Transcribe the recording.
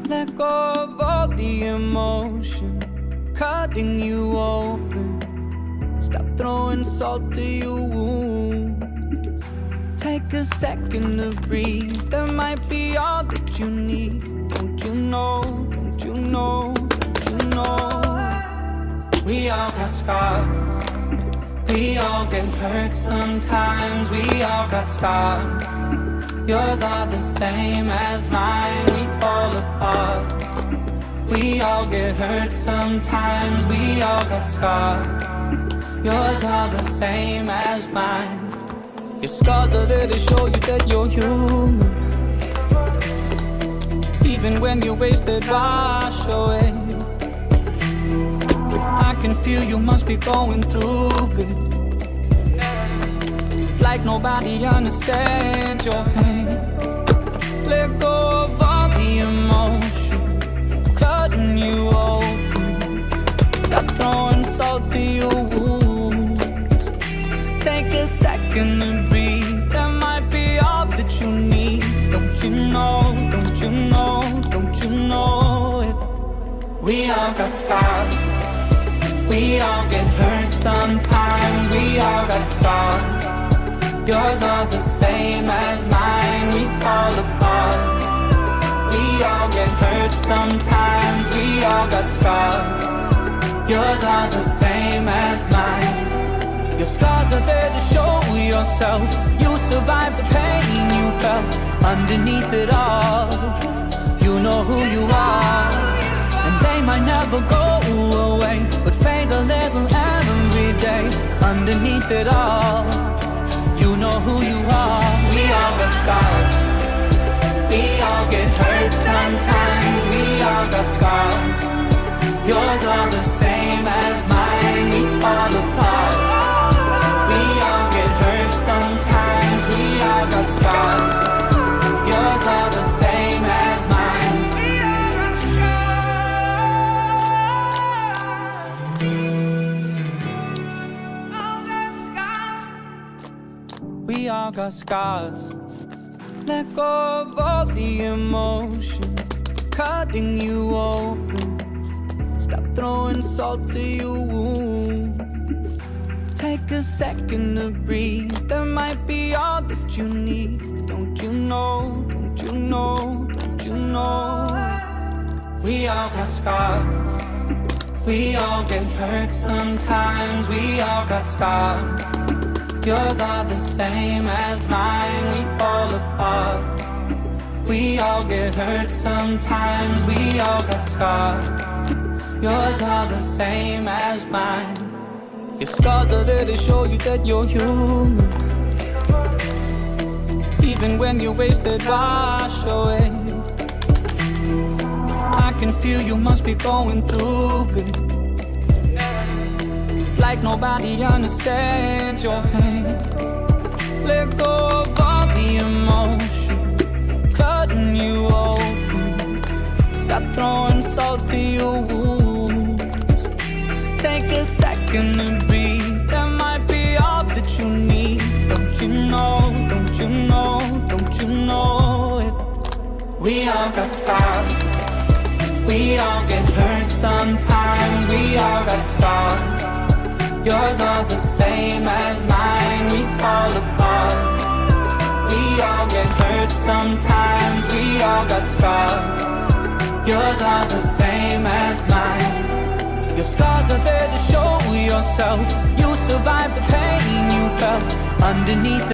Let go of all the emotion cutting you open. Stop throwing salt to your wound. Take a second to breathe. That might be all that you need. Don't you know? Don't you know? Don't you know? We all got scars. We all get hurt sometimes. We all got scars. Yours are the same as mine. We fall apart. We all get hurt sometimes. We all got scars. Yours are the same as mine. Your scars are there to show you that you're human. Even when you're wasted, wash away. I can feel you must be going through it. It's like nobody understands your pain. Let go of all the emotion cutting you open. Stop throwing salt to your wounds. Take a second to breathe. That might be all that you need. Don't you know? Don't you know? Don't you know it? We all got scars. We all get hurt sometimes. We all got scars. Yours are the same as mine. We fall apart. We all get hurt sometimes. We all got scars. Yours are the same as mine. Your scars are there to show yourself. You survived the pain you felt. Underneath it all, you know who you are. And they might never go away, but fade a little every day. Underneath it all, you know who you are. We all got scars. We all get hurt sometimes. We all got scars. Yours are the same as mine. We fall apart. We all get hurt sometimes. We all got scars. Yours are the same as mine. We all got scars. Let go of all the emotion cutting you open. Stop throwing salt to your wound. Take a second to breathe. That might be all that you need. Don't you know? Don't you know? Don't you know? We all got scars. We all get hurt sometimes. We all got scars. Yours are the same as mine. We fall apart. We all get hurt sometimes. We all got scars. Yours are the same as mine. Your scars are there to show you that you're human. Even when you're wasted, wash away. I can feel you must be going through it. It's like nobody understands your pain. Let go of all the emotion cutting you open. Stop throwing salt to your wounds. Take a second to breathe. That might be all that you need. Don't you know? Don't you know? Don't you know it? We all got scars. We all get hurt sometimes. We all got scars. Yours are the same as mine. We fall apart. We all get hurt sometimes. We all got scars. Yours are the same as mine. Your scars are there to show yourself. You survived the pain you felt underneath